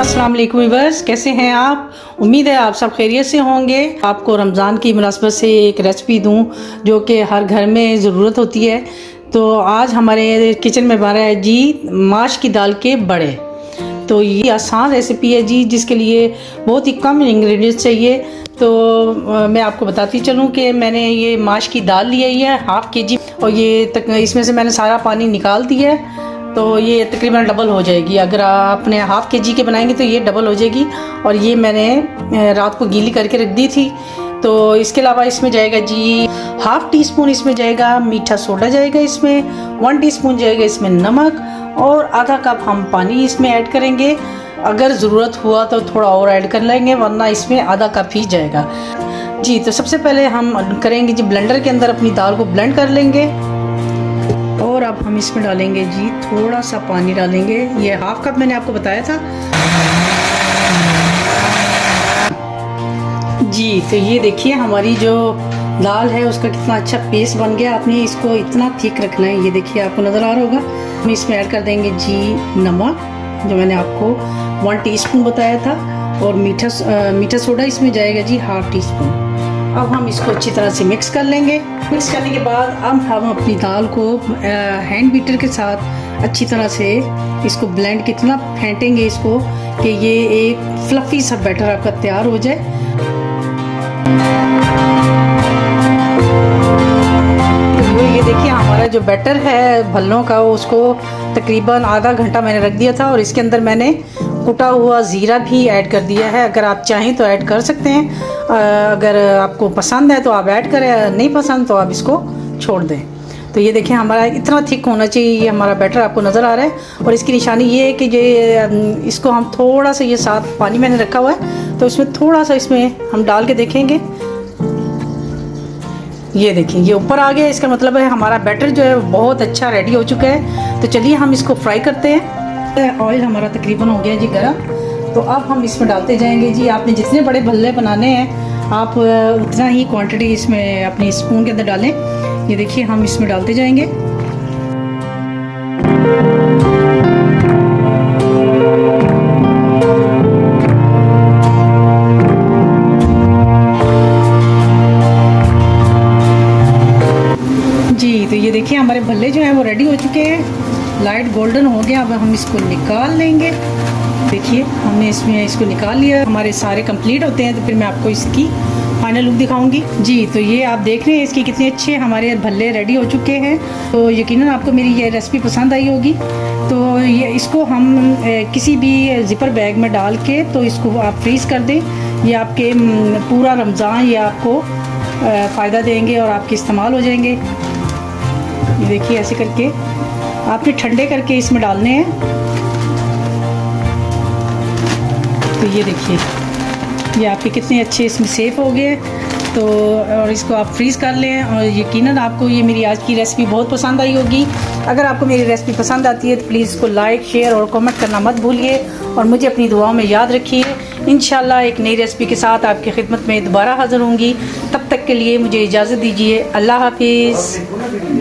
अस्सलाम वालेकुम व्यूअर्स, कैसे हैं आप? उम्मीद है आप सब खैरियत से होंगे। आपको रमज़ान की मुनासबत से एक रेसिपी दूं जो कि हर घर में ज़रूरत होती है। तो आज हमारे किचन में बन रहा है जी माश की दाल के बड़े। तो ये आसान रेसिपी है जी, जिसके लिए बहुत ही कम इंग्रेडिएंट्स चाहिए। तो मैं आपको बताती चलूँ कि मैंने ये माश की दाल ली है 1/2 kg, और ये इसमें से मैंने सारा पानी निकाल दिया है। तो ये तकरीबन डबल हो जाएगी। अगर आप अपने 1/2 kg के बनाएंगे तो ये डबल हो जाएगी। और ये मैंने रात को गीली करके रख दी थी। तो इसके अलावा इसमें जाएगा जी 1/2 टीस्पून इसमें जाएगा मीठा सोडा, जाएगा इसमें 1 टीस्पून जाएगा इसमें नमक, और आधा कप हम पानी इसमें ऐड करेंगे। अगर ज़रूरत हुआ तो थोड़ा और ऐड कर लेंगे, वरना इसमें आधा कप ही जाएगा जी। तो सबसे पहले हम करेंगे जी ब्लेंडर के अंदर अपनी दाल को ब्लेंड कर लेंगे। और अब हम इसमें डालेंगे जी थोड़ा सा पानी डालेंगे। ये 1/2 कप मैंने आपको बताया था जी। तो ये देखिए हमारी जो दाल है उसका कितना अच्छा पेस्ट बन गया। आपने इसको इतना थिक रखना है। ये देखिए आपको नज़र आ रहा होगा। हम इसमें ऐड कर देंगे जी नमक, जो मैंने आपको 1 टीस्पून बताया था, और मीठा सोडा इसमें जाएगा जी 1/2 टीस्पून। अब हम इसको अच्छी तरह से मिक्स कर लेंगे। मिक्स करने के बाद अब हम अपनी दाल को हैंड बीटर के साथ अच्छी तरह से इसको ब्लेंड कितना फेंटेंगे इसको कि ये एक फ्लफी सा बैटर आपका तैयार हो जाए। तो ये देखिए हमारा जो बैटर है भल्लों का, उसको तकरीबन आधा घंटा मैंने रख दिया था, और इसके अंदर मैंने कुटा हुआ ज़ीरा भी ऐड कर दिया है। अगर आप चाहें तो ऐड कर सकते हैं। अगर आपको पसंद है तो आप ऐड करें, नहीं पसंद तो आप इसको छोड़ दें। तो ये देखिए हमारा इतना थिक होना चाहिए। ये हमारा बैटर आपको नज़र आ रहा है। और इसकी निशानी ये है कि ये इसको हम थोड़ा सा, ये साथ पानी मैंने रखा हुआ है तो इसमें थोड़ा सा इसमें हम डाल के देखेंगे। ये देखिए ये ऊपर आ गया। इसका मतलब है हमारा बैटर जो है बहुत अच्छा रेडी हो चुका है। तो चलिए हम इसको फ्राई करते हैं। ऑयल हमारा तकरीबन हो गया जी गर्म। तो अब हम इसमें डालते जाएंगे जी। आपने जितने बड़े भल्ले बनाने हैं आप उतना ही क्वांटिटी इसमें अपनी स्पून के अंदर डालें। ये देखिए हम इसमें डालते जाएंगे। जी तो ये देखिए हमारे भल्ले जो हैं वो रेडी हो चुके हैं, लाइट गोल्डन हो गया। अब हम इसको निकाल लेंगे। देखिए हमने इसको निकाल लिया। हमारे सारे कंप्लीट होते हैं तो फिर मैं आपको इसकी फाइनल लुक दिखाऊंगी जी। तो ये आप देख रहे हैं इसके कितने अच्छे हमारे भल्ले रेडी हो चुके हैं। तो यकीनन आपको मेरी ये रेसिपी पसंद आई होगी। तो ये इसको हम किसी भी ज़िपर बैग में डाल के तो इसको आप फ्रीज़ कर दें। ये आपके पूरा रमज़ान ये आपको फ़ायदा देंगे और आपके इस्तेमाल हो जाएंगे। ये देखिए ऐसे करके आपने ठंडे करके इसमें डालने हैं। तो ये देखिए ये आपके कितने अच्छे इसमें सेफ हो गए। तो और इसको आप फ्रीज़ कर लें, और यकीनन आपको ये मेरी आज की रेसिपी बहुत पसंद आई होगी। अगर आपको मेरी रेसिपी पसंद आती है तो प्लीज़ इसको लाइक, शेयर और कमेंट करना मत भूलिए, और मुझे अपनी दुआओं में याद रखिए। इंशाल्लाह एक नई रेसिपी के साथ आपकी खिदमत में दोबारा हाज़िर होंगी। तब तक के लिए मुझे इजाज़त दीजिए। अल्लाह हाफिज़।